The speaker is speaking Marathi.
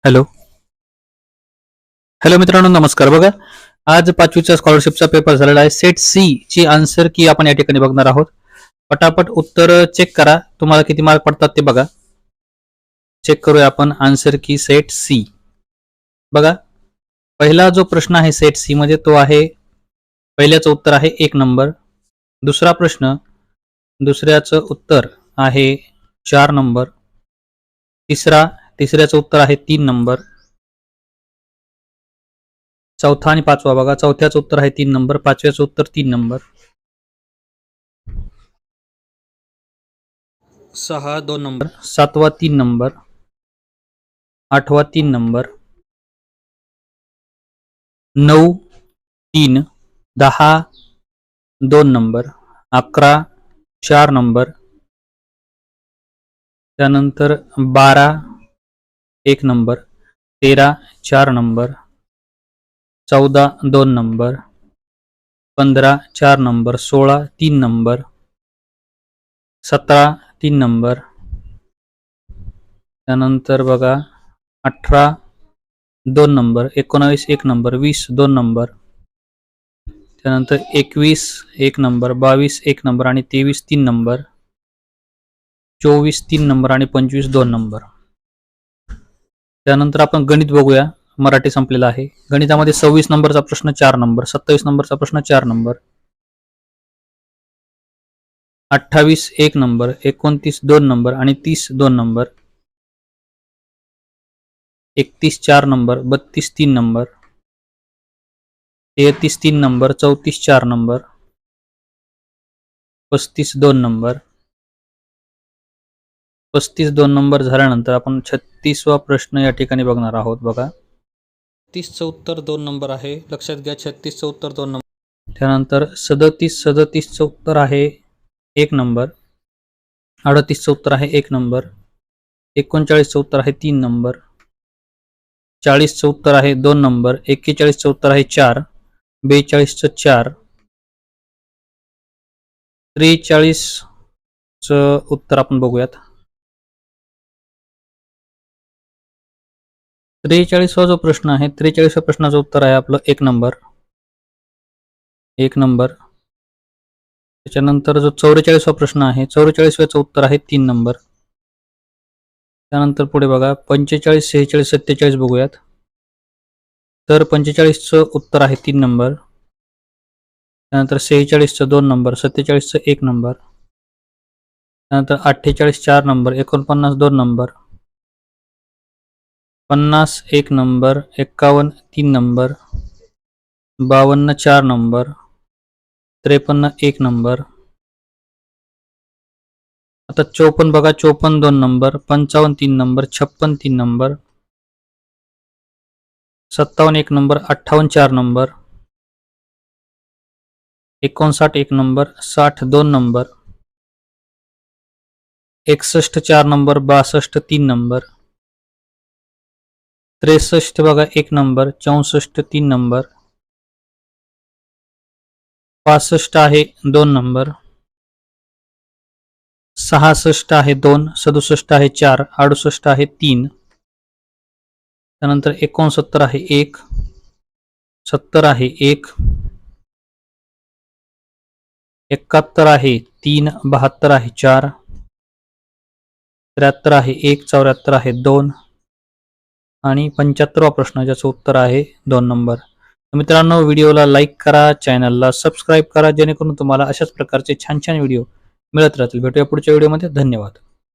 हॅलो हॅलो मित्रांनो, नमस्कार. बघा, आज 5वीच्या स्कॉलरशिपचा पेपर झालेला आहे. सेट सी ची आन्सर की आपण या ठिकाणी बघणार आहोत. पटापट उत्तर चेक करा, तुम्हाला किती मार्क पडतात ते बघा. चेक करूया आपण आन्सर की सेट सी. बघा, पहिला जो प्रश्न आहे सेट सी मध्ये तो आहे, पहिल्याचं उत्तर आहे 1 नंबर. दुसरा प्रश्न, दुसऱ्याचं उत्तर आहे 4 नंबर. तिसऱ्याचं उत्तर आहे 3 नंबर. चौथा आणि पाचवा बघा, चौथ्याचं उत्तर आहे 3 नंबर, पाचव्याचं उत्तर 3 नंबर. 6 2 नंबर, सातवा 3 नंबर, आठवा 3 नंबर, 9 3, 10 2 नंबर, 11 4 नंबर, त्यानंतर 12 1 number, 13 4 number, 14 2 number, 15 4 number, 16 3 number, 17 3 number, त्यानंतर बघा 18 2 नंबर, 19 1 नंबर, 20 2 नंबर, त्यानंतर 21 1 नंबर, 22 1 नंबर आणि 23 3 नंबर, 24 3 नंबर आणि 25 2 नंबर. त्यानंतर आपण गणित बघूया. मराठी संपलेला आहे. गणितामध्ये 26 नंबरचा प्रश्न 4 नंबर, 27 नंबरचा प्रश्न 4 नंबर, 28 1 नंबर, 29 2 नंबर आणि 30 2 number, 31 4 number, 32 3 number, 33 3 number, 34 4 number, 35 2 number. 35 2 number झाल्यानंतर आपण 36वा प्रश्न या ठिकाणी बघणार आहोत. बघा, 30चं उत्तर 2 नंबर आहे, लक्षात घ्या. 36चं उत्तर 2 नंबर. त्यानंतर 37चं उत्तर आहे 1 नंबर, 38चं उत्तर आहे 1 नंबर, 39चं उत्तर आहे 3 नंबर, 40चं उत्तर आहे 2 नंबर, 41चं उत्तर आहे 4, 42चं 4, 43चं उत्तर आपण बघूयात. 43वा जो प्रश्न आहे, 43व्या प्रश्नाचं उत्तर आहे आपलं 1 नंबर. 1 नंबर. त्याच्यानंतर जो 44वा प्रश्न आहे, 44व्याचं उत्तर आहे 3 नंबर. त्यानंतर पुढे बघा 45 46 47 बघूयात. तर 45चं उत्तर आहे 3 नंबर. त्यानंतर 46चं 2 नंबर, 47चं 1 नंबर, त्यानंतर 48 4 number, 49 2 number, 50 1 number, 51 3 number, 52 4 number, 53 1 number. आता 54 बघा, 54 2 number, 55 3 number, 56 3 number, 57 1 number, 58 4 number, 59 1 number, 60 2 number, 61 4 number, 62 3 number, 63 बघा 1 नंबर, 64 3 नंबर, 65 आहे 2 नंबर, 66 आहे 2, 67 आहे 4, 68 आहे 3, त्यानंतर 69 आहे 1, 70 आहे 1, 71 आहे 3, 72 आहे 4, 73 आहे 1, 74 आहे 2 आणि 75वा प्रश्न ज्याचं उत्तर आहे 2 नंबर. मित्रांनो, व्हिडिओला लाईक करा, चॅनलला सबस्क्राईब करा, जेणेकरून तुम्हाला अशाच प्रकारचे छान छान व्हिडिओ मिळत राहतील. भेटूया पुढच्या व्हिडिओमध्ये. धन्यवाद.